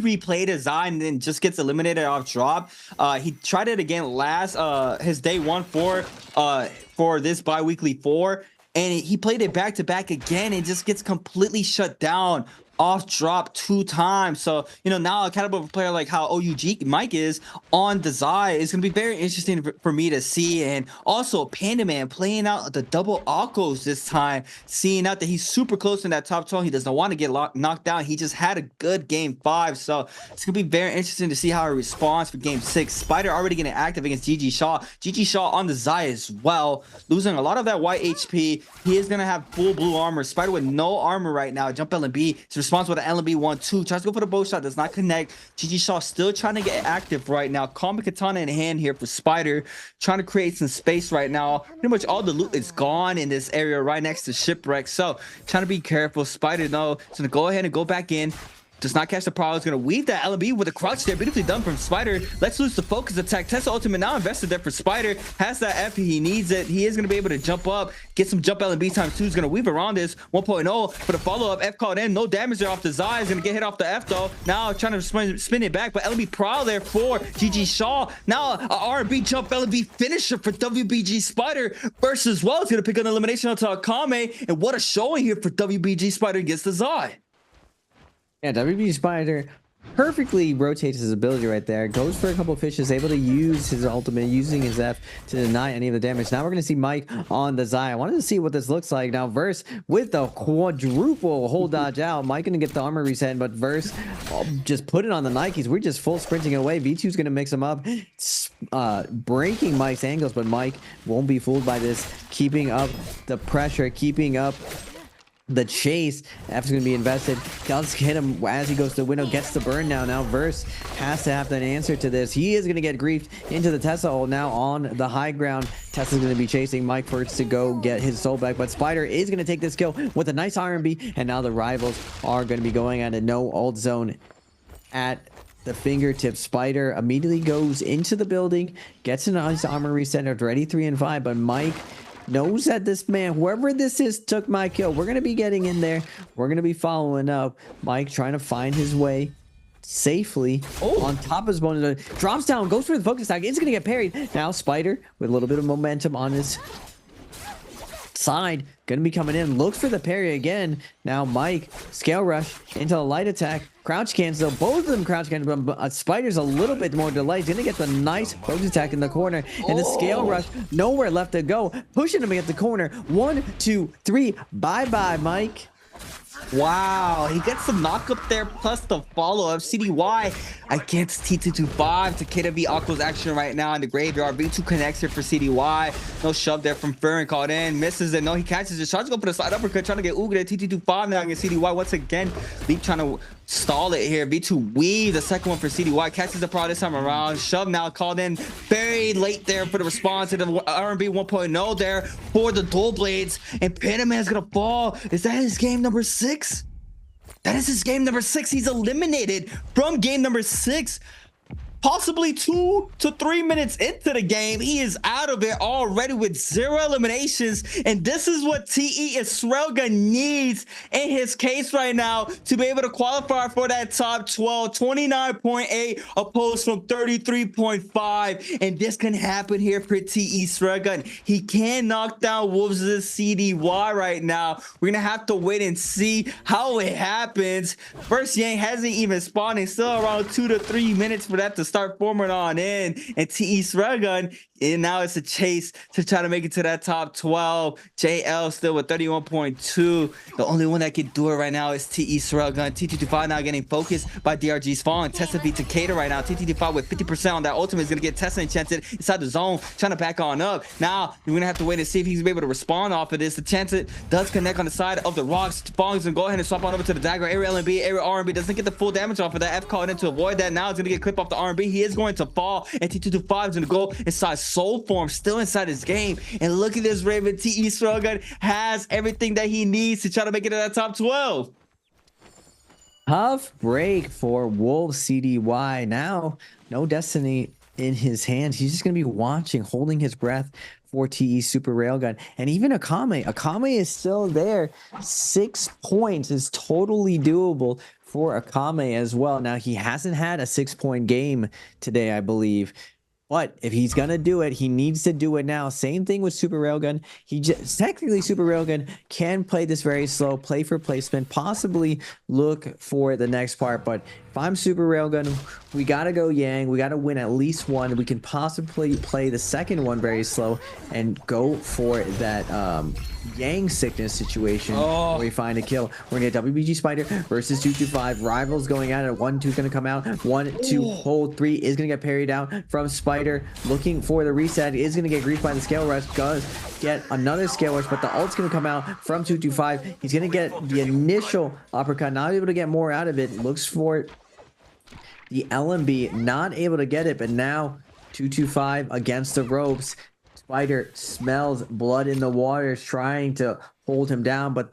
replayed his eye and then just gets eliminated off drop. He tried it again last his day 1 for this bi-weekly 4, and he played it back to back again and just gets completely shut down off drop 2 times. So, you know, now a caliber of a player like how OUG Mike is on the Zai is going to be very interesting for me to see. And also Panda Man playing out the double Akos this time, seeing out that he's super close in that top 12. He doesn't want to get knocked down. He just had a good game 5. So it's going to be very interesting to see how he responds for game 6. Spider already getting active against GG Shaw. GG Shaw on the Zai as well, losing a lot of that white HP. He is going to have full blue armor. Spider with no armor right now. Jump LB. Responds with an LB 1-2, tries to go for the bow shot, does not connect. GG Shaw still trying to get active right now. Calm Katana in hand here for Spider, trying to create some space right now. Pretty much all the loot is gone in this area right next to Shipwreck, so trying to be careful. Spider though is gonna go ahead and go back in. Does not catch the prowl. Is going to weave that LB with a crouch there. Beautifully done from Spider. Let's lose the focus attack. Tesla ultimate now invested there for Spider. Has that F. He needs it. He is going to be able to jump up. Get some jump LB times 2. He's going to weave around this 1.0 for the follow-up. F called in. No damage there off the Zai. Is going to get hit off the F though. Now trying to spin it back. But LB prowl there for GG Shaw. Now a R&B jump LB finisher for WBG Spider versus well. It's going to pick an elimination onto Akame. And what a showing here for WBG Spider against the Zai. Yeah, WB Spider perfectly rotates his ability right there. Goes for a couple of fishes, able to use his ultimate, using his F to deny any of the damage. Now we're going to see Mike on the Zai. I wanted to see what this looks like. Now Verse with the quadruple hold dodge out. Mike going to get the armor reset, but Verse just put it on the Nikes. We're just full sprinting away. V2's going to mix him up, breaking Mike's angles, but Mike won't be fooled by this. Keeping up the pressure, keeping up the chase. F is going to be invested. Let's hit him as he goes to the window, gets the burn now. Now Verse has to have an answer to this. He is going to get griefed into the Tesla hole now on the high ground. Tesla's going to be chasing Mike first to go get his soul back, but Spider is going to take this kill with a nice R&B, and now the rivals are going to be going at a no ult zone at the fingertips. Spider immediately goes into the building, gets a nice armor reset, ready 3 and 5, but Mike knows that this man, whoever this is, took my kill. We're going to be getting in there. We're going to be following up. Mike trying to find his way safely on top of his opponent. Drops down, goes for the focus attack. It's going to get parried. Now Spider with a little bit of momentum on his side, going to be coming in, looks for the parry again. Now Mike scale rush into a light attack, crouch cancel, both of them crouch cancel, but Spider's a little bit more delayed. He's going to get the nice focus attack in the corner, and the scale rush, nowhere left to go, pushing him against the corner. 1, 2, 3, bye Mike. Wow, he gets the knock up there plus the follow-up. CDY against T225. Takeda v Akko's action right now in the graveyard. V2 connects here for CDY. No shove there from Furrin, called in, misses it. No, he catches it. Tries to go for the side uppercut, trying to get Uga at T225 now against CDY once again. Leap trying to stall it here. V2 weave the second one for CDY, catches the pro this time around. Shove now called in, very late there for the response to the R&B 1.0 there for the dual blades, and Panaman's gonna fall. Is that his game number 6? That is his game number 6. He's eliminated from game number 6. Possibly 2 to 3 minutes into the game, he is out of it already with 0 eliminations. And this is what TE Israelga needs in his case right now to be able to qualify for that top 12. 29.8 opposed from 33.5. And this can happen here for TE Israelga. He can knock down Wolves' CDY right now. We're going to have to wait and see how it happens. First Yang hasn't even spawned. It's still around 2 to 3 minutes for that to start forming on in, and TE Sragun, and now it's a chase to try to make it to that top 12. JL still with 31.2. The only one that can do it right now is TE Sragun. T225 now getting focused by DRG's falling. Tessa beat Takeda right now. T225 with 50% on that ultimate is going to get Tessa enchanted inside the zone, trying to back on up. Now we're going to have to wait and see if he's able to respond off of this. The chance it does connect on the side of the rocks. Fong's going to go ahead and swap on over to the dagger. Area LNB, area R&B doesn't get the full damage off of that. F called in to avoid that. Now it's going to get clipped off the R&B. He is going to fall, and T225 is going to go inside soul form, still inside his game. And look at this Raven. TE Strogan has everything that he needs to try to make it to that top 12. Tough break for Wolf CDY. Now, no destiny in his hands. He's just going to be watching, holding his breath for TE Super Railgun. And even Akame is still there. 6 points is totally doable for Akame as well. Now, he hasn't had a 6-point game today, I believe. But if he's going to do it, he needs to do it now. Same thing with Super Railgun. Technically, Super Railgun can play this very slow, play for placement, possibly look for the next part. But if I'm Super Railgun, we got to go Yang. We got to win at least one. We can possibly play the second one very slow and go for that Yang sickness situation where we find a kill. We're going to get WBG Spider versus 225. Rivals going at it. 1-2 is going to come out. 1-2 hold 3 is going to get parried out from Spider. Looking for the reset. Is going to get griefed by the scale rush. Does get another scale rush, but the ult's going to come out from 225. He's going to get the initial uppercut. Not able to get more out of it. Looks for it. The LMB not able to get it, but now 225 against the ropes. Spider smells blood in the water, trying to hold him down, but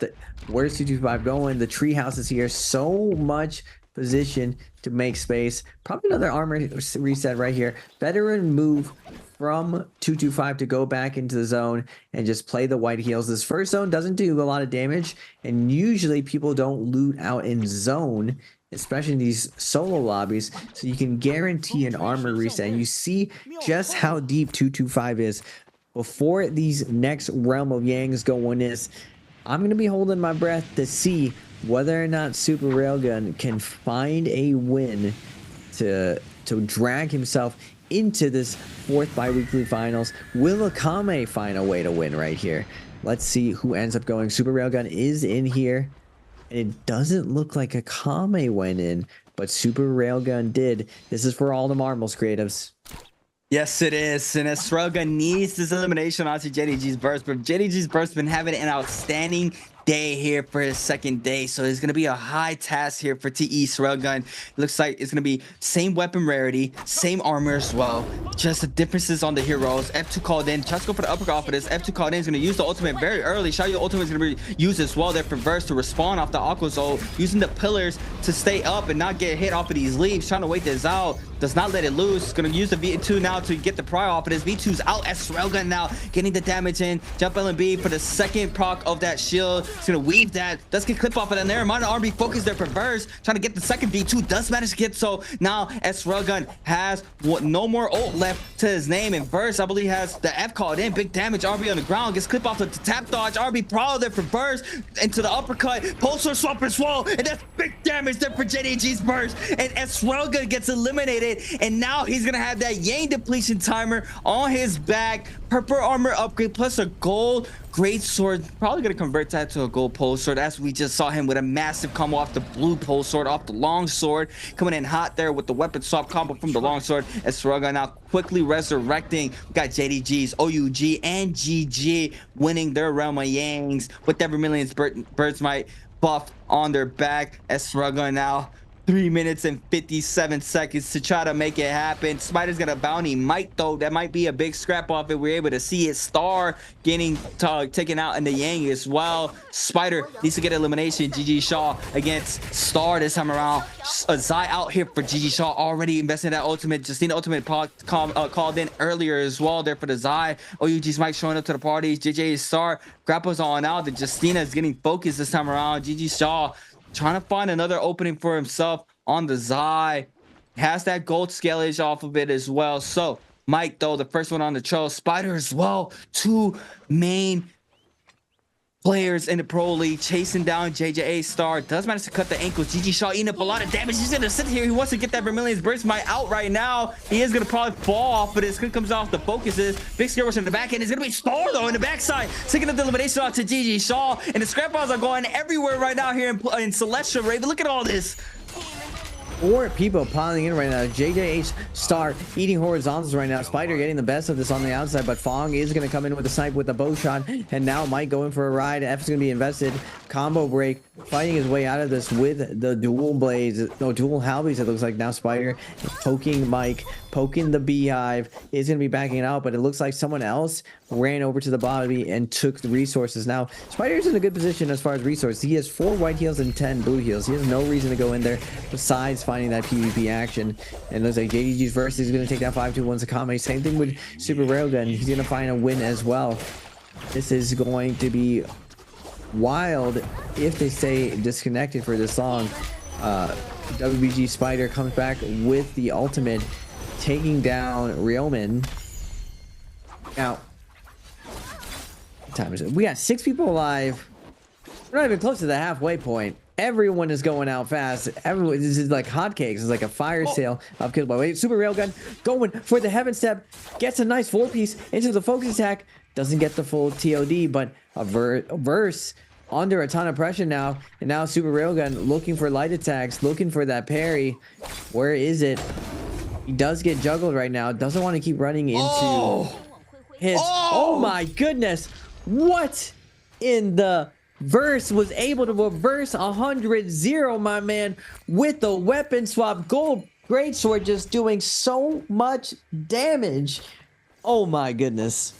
where's 225 going? The treehouse is here. So much position to make space. Probably another armor reset right here. Veteran move from 225 to go back into the zone and just play the white heals. This first zone doesn't do a lot of damage, and usually people don't loot out in zone, especially in these solo lobbies, so you can guarantee an armor reset. And you see just how deep 225 is. Before these next realm of Yangs go in this, I'm going to be holding my breath to see whether or not Super Railgun can find a win to drag himself into this 4th bi-weekly finals. Will Akame find a way to win right here? Let's see who ends up going. Super Railgun is in here. And it doesn't look like Akame went in, but Super Railgun did. This is for all the marbles, creatives. Yes, it is. And Railgun needs this elimination onto JDG's burst, but JDG's burst been having an outstanding day here for his second day, so it's going to be a high task here for TE Railgun. It looks like it's going to be same weapon rarity, same armor as well, just the differences on the heroes. F2 called in, just go for the uppercut off of this. F2 called in is going to use the ultimate very early. Xiaoyu ultimate is going to be used as well there for Verse to respawn off the Aqua Zone, using the pillars to stay up and not get hit off of these leaves, trying to wait this out. Does not let it loose. It's going to use the V2 now to get the prior off of this. V2's out as Railgun now, getting the damage in. Jump LMB for the second proc of that shield. It's going to weave that. Does get clip off of that there. Minor RB focus there for Verse, trying to get the second V2. Does manage to get so. Now Railgun has no more ult left to his name. And Verse, I believe, has the F called in. Big damage. RB on the ground. Gets clip off the tap dodge. RB prowl there for Verse. Into the uppercut. Pulsar swap as well. And that's big damage there for JDG's Verse. And Railgun gets eliminated. And now he's gonna have that Yang depletion timer on his back. Purple armor upgrade plus a gold great sword. Probably gonna convert that to a gold pole sword, as we just saw him with a massive combo off the blue pole sword, off the long sword, coming in hot there with the weapon swap combo from the long sword. Railgun now quickly resurrecting. We got JDG's OUG and GG winning their realm of Yangs with every million's birds might buff on their back. Railgun now 3 minutes and 57 seconds to try to make it happen. Spider's got a bounty Mike, though. That might be a big scrap off if we're able to see his star getting taken out in the Yang as well. Spider needs to get elimination. GG Shaw against Star this time around. Zai out here for GG Shaw, already investing in that ultimate. Justina ultimate called in earlier as well there for the Zai. OUG's Mike showing up to the party. JJ Star grapples on out. The Justina is getting focused this time around. GG Shaw trying to find another opening for himself on the Zai. Has that gold scalage off of it as well. So Mike, though, the first one on the trail. Spider as well. 2 main players in the Pro League chasing down JJ Star. Does manage to cut the ankles. GG Shaw eating up a lot of damage. He's gonna sit here. He wants to get that Vermilion's burst might out right now. He is gonna probably fall off of this. Good comes off the focuses. Big scare rush in the back end. It's gonna be Star though in the backside, taking up the elimination off to GG Shaw. And the scrap balls are going everywhere right now here in Celestial Raven. Look at all this. 4 people piling in right now. JJH Star eating horizontals right now. Spider getting the best of this on the outside, but Fong is going to come in with a snipe with a bow shot. And now Mike going for a ride. F is going to be invested. Combo break, fighting his way out of this with the dual blades. No, dual halbies, it looks like. Now Spider poking Mike, poking the beehive. Is going to be backing it out, but it looks like someone else ran over to the body and took the resources. Now Spider's in a good position as far as resources. He has 4 white heals and 10 blue heals. He has no reason to go in there besides finding that PvP action. And looks like JDG's verse is going to take that 5-2-1 Sakame. Same thing with Super Railgun. He's going to find a win as well. This is going to be wild if they stay disconnected for this long. WBG Spider comes back with the ultimate, taking down Realman. Now, what time is it? We got 6 people alive. We're not even close to the halfway point. Everyone is going out fast. Everyone, this is like hotcakes. It's like a fire sale of kills by weight. Super Railgun going for the heaven step. Gets a nice 4-piece into the focus attack. Doesn't get the full TOD, but a verse under a ton of pressure now. And now Super Railgun looking for light attacks, looking for that parry. Where is it? He does get juggled right now. Doesn't want to keep running into his. Oh my goodness. What in the verse was able to reverse 100-0, my man, with the weapon swap. Gold greatsword just doing so much damage. Oh my goodness.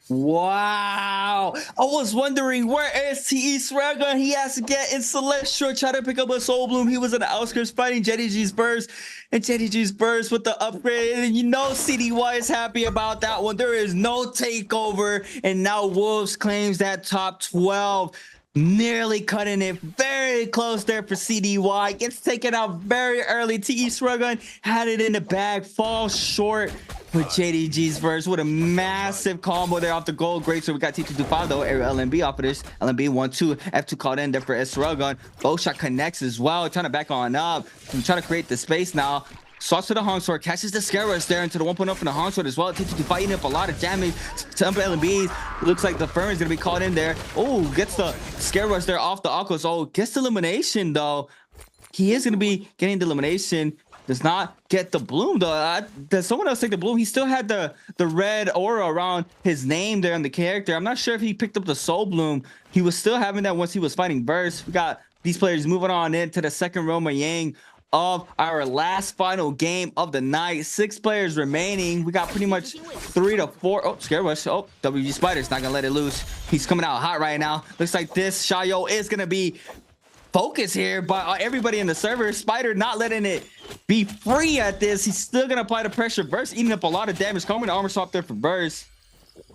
Wow. I was wondering where is TE's Railgun? He has to get in Celestial, try to pick up a Soul Bloom. He was in the outskirts fighting JDG's burst, and JDG's burst with the upgrade. And you know CDY is happy about that one. There is no takeover, and now Wolves claims that top 12. Nearly cutting it very close there for CDY. Gets taken out very early. TE's Railgun had it in the bag, falls short with JDG's verse with a massive combo there off the gold. Great. So we got T225 though. LMB off of this. LMB 1-2. F2 called in there for S Railgun. Bow shot connects as well. Trying to back on up. I'm trying to create the space now. Swaps to the Hong Sword, catches the Scare Rush there into the 1.0 from the Hong Sword as well. T225 eating up a lot of damage. Some LMBs. Looks like the Fern is going to be called in there. Oh, gets the Scare Rush there off the Aquas. Oh, gets the elimination though. He is going to be getting the elimination. Does not get the bloom though. Does someone else take the bloom? He still had the red aura around his name there on the character. I'm not sure if he picked up the soul bloom. He was still having that once he was fighting Burst. We got these players moving on into the second Roma Yang of our last final game of the night. 6 players remaining. We got pretty much 3 to 4. Oh, Scare Rush. Oh, WG Spider's not gonna let it loose. He's coming out hot right now. Looks like this Shayo is gonna be focused here by everybody in the server. Spider not letting it be free at this. He's still gonna apply the pressure. Burst eating up a lot of damage. Coming to armor swap there for Burst.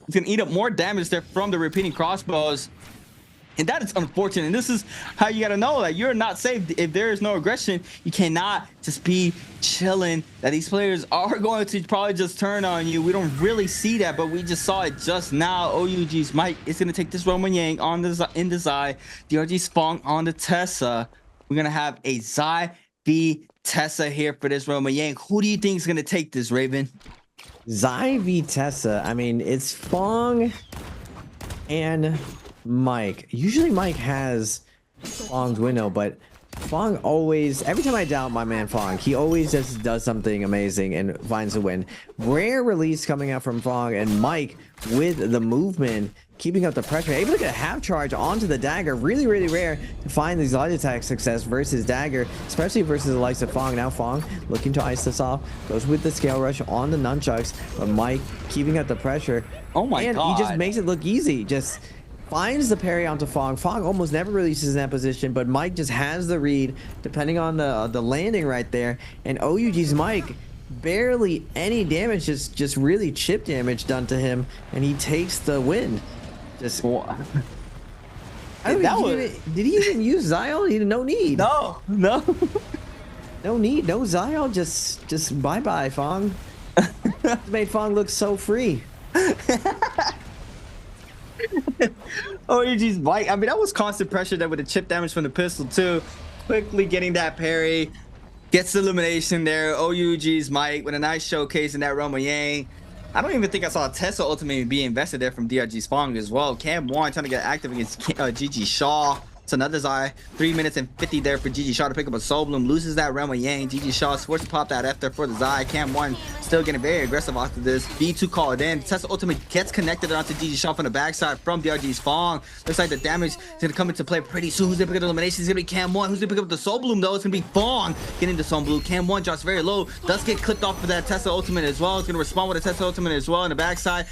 He's gonna eat up more damage there from the repeating crossbows. And that is unfortunate. And this is how you got to know that you're not safe. If there is no aggression, you cannot just be chilling. That these players are going to probably just turn on you. We don't really see that, but we just saw it just now. OUG's Mike is going to take this Roman Yang on the in the Zai. DRG's Fong on the Tessa. We're going to have a Zai v Tessa here for this Roman Yang. Who do you think is going to take this, Raven? Zai v Tessa. I mean, it's Fong and Mike. Usually Mike has Fong's window, but Fong always, every time I doubt my man Fong, he always just does something amazing and finds a win. Rare release coming out from Fong, and Mike with the movement, keeping up the pressure, able to get a half charge onto the dagger. Really, really rare to find these light attack success versus dagger, especially versus the likes of Fong. Now Fong looking to ice this off, goes with the scale rush on the nunchucks, but Mike keeping up the pressure. Oh my god. He just makes it look easy. Just finds the parry onto Fong. Fong almost never releases in that position, but Mike just has the read, depending on the landing right there. And OUG's Mike, barely any damage, just really chip damage done to him, and he takes the win. Just did he even use Zion? He had no need. No. No need, no Zion. Just bye-bye, Fong. Made Fong look so free. OUG's Mike. I mean, that was constant pressure there with the chip damage from the pistol too. Quickly getting that parry. Gets the elimination there. OUG's Mike with a nice showcase in that Roma Yang. I don't even think I saw Tessa ultimately be invested there from DRG's Fong as well. Cam 1 trying to get active against GG Shaw. It's another Zai. 3 minutes and 50 there for GG Shaw to pick up a Soul Bloom. Loses that Roma Yang. GG Shaw is forced to pop that F there for the Zai. Cam 1 still getting very aggressive after this. B2 called in. Tessa ultimate gets connected onto GG Shaw from the backside from DRG's Fong. Looks like the damage is going to come into play pretty soon. Who's going to pick up the elimination? It's going to be Cam 1. Who's going to pick up the Soul Bloom though? It's going to be Fong getting the Soul Bloom. Cam 1 drops very low. Does get clipped off for that Tessa ultimate as well. It's going to respond with a Tessa ultimate as well in the backside.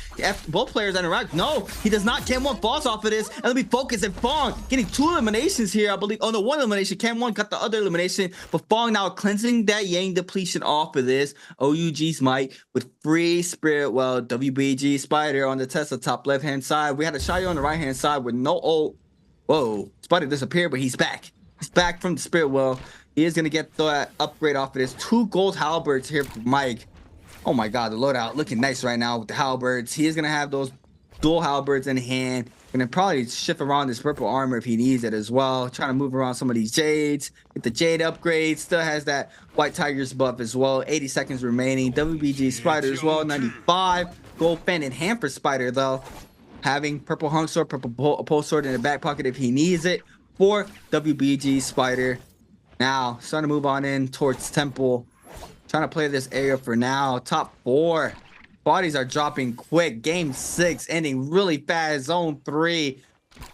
Both players interact. No, he does not. Cam 1 falls off of this. And let me focus. And Fong getting 2 eliminations here, I believe. Oh no, 1 elimination. Cam 1 got the other elimination, but Fong now cleansing that Yang depletion off of this. OUG's Mike with free spirit. Well, WBG Spider on the Tesla top left hand side. We had a Shayo on the right hand side with no. Oh, whoa! Spider disappeared, but he's back. He's back from the Spirit Well. He is going to get the upgrade off of this. 2 gold halberds here for Mike. Oh my god, the loadout looking nice right now with the halberds. He is going to have those dual halberds in hand. Gonna probably shift around this purple armor if he needs it as well. Trying to move around some of these jades. Get the jade upgrade. Still has that white tiger's buff as well. 80 seconds remaining. WBG Spider as well. 95. Gold fan in hand for Spider though. Having purple hung sword, purple pole sword in the back pocket if he needs it for WBG Spider. Now starting to move on in towards Temple. Trying to play this area for now. Top 4. Bodies are dropping quick. Game 6 ending really fast. Zone 3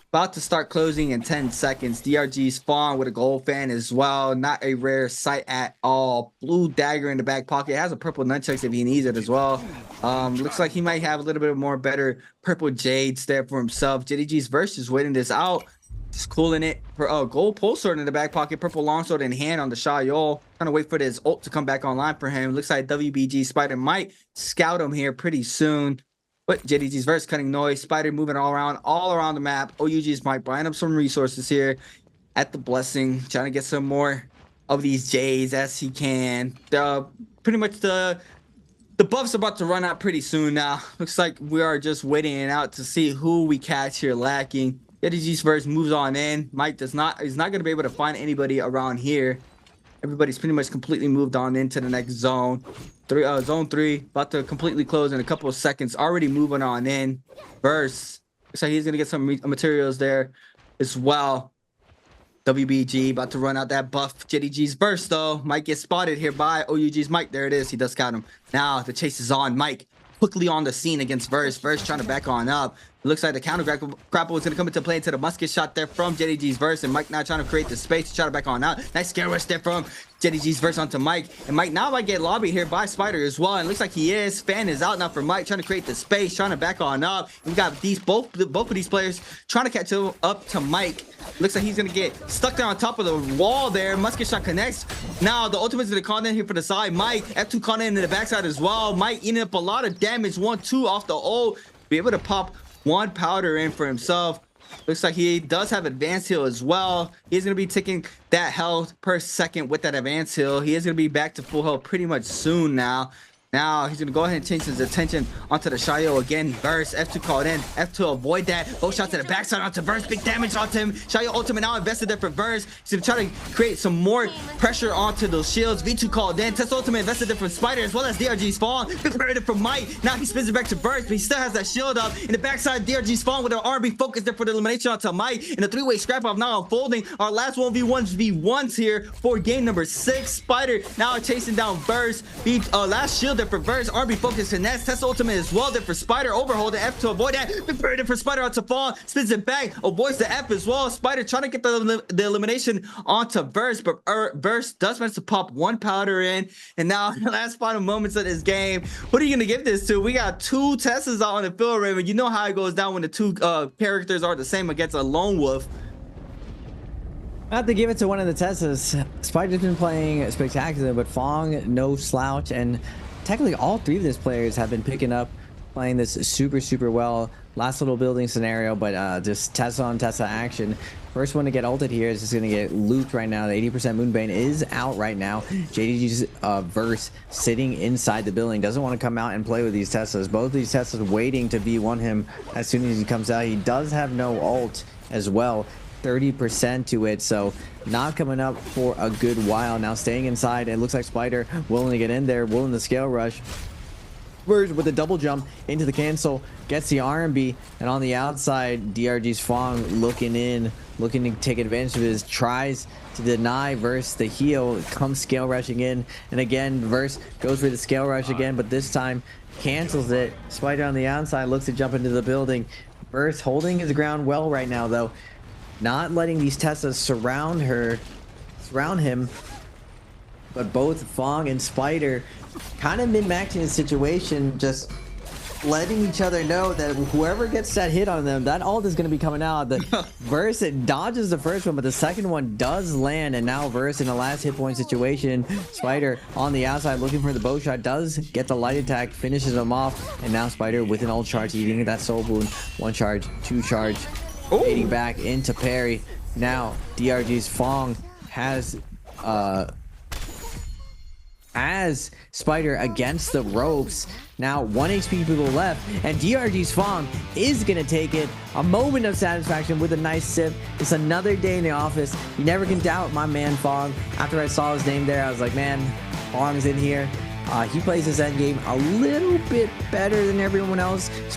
about to start closing in 10 seconds. DRG's Fawn with a gold fan as well. Not a rare sight at all. Blue dagger in the back pocket. Has a purple nunchucks if he needs it as well. Looks like he might have a little bit more better purple jades there for himself. JDG's verse is waiting this out. Just cooling it for gold pole sword in the back pocket, purple longsword in hand on the Shayol. Trying to wait for this ult to come back online for him. Looks like WBG Spider might scout him here pretty soon. But JDG's verse cutting noise. Spider moving all around the map. OUG's might buying up some resources here at the blessing, trying to get some more of these J's as he can. Pretty much the buff's about to run out pretty soon now. Looks like we are just waiting out to see who we catch here lacking. JDG's verse moves on in. Mike is not going to be able to find anybody around here. Everybody's pretty much completely moved on into the next zone. Zone 3 about to completely close in a couple of seconds. Already moving on in. Verse. Looks like he's going to get some materials there as well. WBG about to run out that buff. JDG's verse though. Might get spotted here by OUG's Mike. There it is. He does count him. Now the chase is on. Mike quickly on the scene against Verse. Verse trying to back on up. It looks like the counter grapple is going to come into play into the musket shot there from JDG's Verse. And Mike now trying to create the space to try to back on out. Nice scare rush there from JDG's Verse onto Mike. And Mike now might get lobbied here by Spider as well. And looks like he is. Fan is out now for Mike, trying to create the space, trying to back on up. We got these both of these players trying to catch up to Mike. Looks like he's going to get stuck there on top of the wall there. Musket shot connects. Now the ultimate's going to call in here for the side. Mike, F2 calling in the backside as well. Mike eating up a lot of damage. 1-2 off the ult. Be able to pop 1 powder in for himself. Looks like he does have advanced heal as well. He's going to be taking that health per second with that advanced heal. He is going to be back to full health pretty much soon now. Now he's going to go ahead and change his attention onto the Shayo again. Verse, F2 called in. F2 avoid that. Both shots to the backside onto Verse. Big damage onto him. Shayo ultimate now invested there for Verse. He's going to try to create some more pressure onto those shields. V2 called in. Test ultimate invested there for Spider as well as DRG's Spawn. Big predator from Mike. Now he spins it back to Verse, but he still has that shield up. In the backside, DRG's Spawn with our RB focus there for the elimination onto Mike. And the 3-way scrap off now unfolding. Our last 1v1s here for game number 6. Spider now chasing down Verse. Last shield there for Verse. RB focus and that's Test ultimate as well there for Spider. Overhold the F to avoid that. Big predator for Spider onto Fawn. Spins it back. Avoids the F as well. Spider trying to get the elimination onto Verse, but Verse does manage to pop 1 powder in. And now the last final moments of this game. What are you going to give this to? We got 2 Teslas out on the field, Raven. You know how it goes down when the 2 characters are the same against a lone wolf. I have to give it to one of the Teslas. Spider's been playing spectacular, but Fong, no slouch, and technically all 3 of these players have been picking up, playing this super well. Last little building scenario, but just Tesla on Tesla action. First one to get ulted here is just going to get looped right now. The 80% Moonbane is out right now. JDG's Verse sitting inside the building. Doesn't want to come out and play with these Teslas. Both these Teslas waiting to V1 him as soon as he comes out. He does have no ult as well. 30% to it, so not coming up for a good while. Now staying inside. It looks like Spider willing to get in there, willing to scale rush. Verge with a double jump into the cancel, gets the RMB, and on the outside, DRG's Fong looking in, looking to take advantage of his, tries to deny Verse the heal, comes scale rushing in, and again, Verse goes for the scale rush again, but this time cancels it. Spider on the outside looks to jump into the building. Verse holding his ground well right now, though. Not letting these Teslas surround him, but both Fong and Spider kind of min-maxing the situation, just letting each other know that whoever gets that hit on them, that ult is going to be coming out. The Verse, it dodges the first one, but the second one does land, and now Verse in the last hit point situation. Spider on the outside looking for the bow shot, does get the light attack, finishes him off, and now Spider with an ult charge, eating that soul boon. 1 charge, 2 charge. Fading back into parry. Now DRG's Fong has Spider against the ropes. Now 1 HP people left, and DRG's Fong is gonna take it. A moment of satisfaction with a nice sip. It's another day in the office. You never can doubt my man Fong. After I saw his name there, I was like, man, Fong's in here. He plays his end game a little bit better than everyone else.